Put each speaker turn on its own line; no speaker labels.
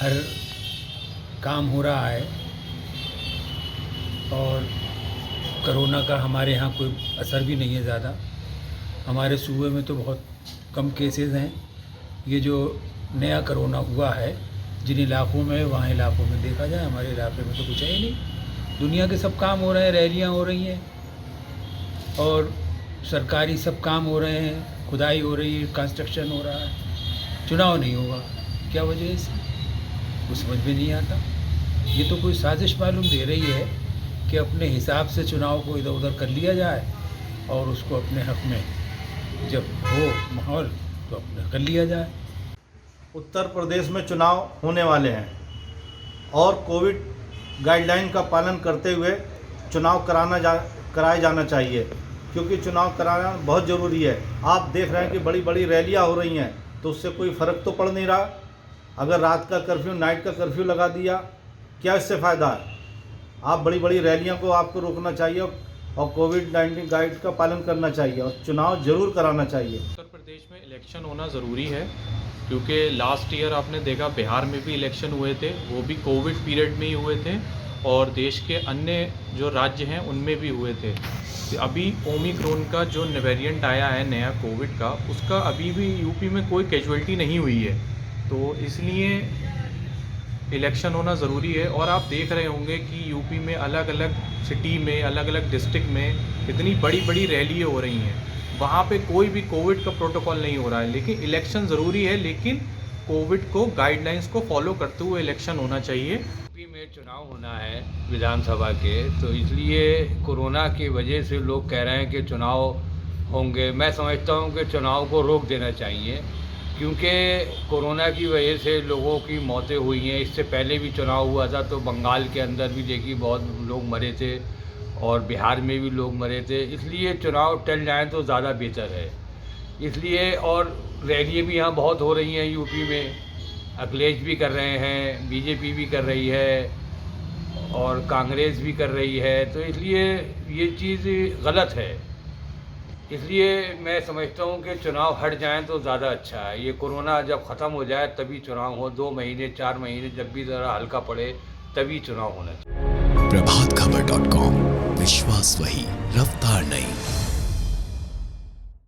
हर काम हो रहा है और कोरोना का हमारे यहाँ कोई असर भी नहीं है ज़्यादा। हमारे सूबे में तो बहुत कम केसेस हैं। ये जो नया कोरोना हुआ है जिन इलाकों में, वहाँ इलाकों में देखा जाए, हमारे इलाके में तो कुछ है ही नहीं। दुनिया के सब काम हो रहे हैं, रैलियाँ हो रही हैं और सरकारी सब काम हो रहे हैं, खुदाई हो रही है, कंस्ट्रक्शन हो रहा है। चुनाव नहीं होगा, क्या वजह है इसकी? कुछ समझ में नहीं आता। ये तो कोई साजिश मालूम दे रही है कि अपने हिसाब से चुनाव को इधर उधर कर लिया जाए और उसको अपने हक में जब हो माहौल तो अपने कर लिया जाए।
उत्तर प्रदेश में चुनाव होने वाले हैं और कोविड गाइडलाइन का पालन करते हुए चुनाव कराया जाना चाहिए, क्योंकि चुनाव कराना बहुत ज़रूरी है। आप देख रहे हैं कि बड़ी बड़ी रैलियां हो रही हैं, तो उससे कोई फ़र्क तो पड़ नहीं रहा। अगर रात का कर्फ्यू, नाइट का कर्फ्यू लगा दिया, क्या इससे फ़ायदा है? आप बड़ी बड़ी रैलियों को आपको रोकना चाहिए और कोविड-19 गाइड का पालन करना चाहिए और चुनाव ज़रूर कराना चाहिए।
उत्तर प्रदेश में इलेक्शन होना ज़रूरी है, क्योंकि लास्ट ईयर आपने देखा बिहार में भी इलेक्शन हुए थे, वो भी कोविड पीरियड में ही हुए थे और देश के अन्य जो राज्य हैं उनमें भी हुए थे। अभी ओमिक्रॉन का जो वेरिएंट आया है नया कोविड का, उसका अभी भी यूपी में कोई कैजुअल्टी नहीं हुई है, तो इसलिए इलेक्शन होना ज़रूरी है। और आप देख रहे होंगे कि यूपी में अलग अलग सिटी में, अलग अलग डिस्ट्रिक्ट में इतनी बड़ी बड़ी रैलियाँ हो रही हैं, वहाँ पे कोई भी कोविड का प्रोटोकॉल नहीं हो रहा है। लेकिन इलेक्शन ज़रूरी है, लेकिन कोविड को गाइडलाइंस को फॉलो करते हुए इलेक्शन होना चाहिए।
यूपी में चुनाव होना है विधानसभा के, तो इसलिए कोरोना की वजह से लोग कह रहे हैं कि चुनाव होंगे। मैं समझता हूँ कि चुनाव को रोक देना चाहिए, क्योंकि कोरोना की वजह से लोगों की मौतें हुई हैं। इससे पहले भी चुनाव हुआ था तो बंगाल के अंदर भी देखिए बहुत लोग मरे थे और बिहार में भी लोग मरे थे। इसलिए चुनाव टल जाए तो ज़्यादा बेहतर है। इसलिए और रैलियाँ भी यहाँ बहुत हो रही हैं यूपी में, अखिलेश भी कर रहे हैं, बीजेपी भी कर रही है और कांग्रेस भी कर रही है, तो इसलिए ये चीज़ गलत है। इसलिए मैं समझता हूँ कि चुनाव हट जाएं तो ज़्यादा अच्छा है। ये कोरोना जब ख़त्म हो जाए तभी चुनाव हो, 2 महीने 4 महीने जब भी ज़रा हल्का पड़े तभी चुनाव होना चाहिए।
प्रभातखबर.com, विश्वास वही, रफ्तार नहीं।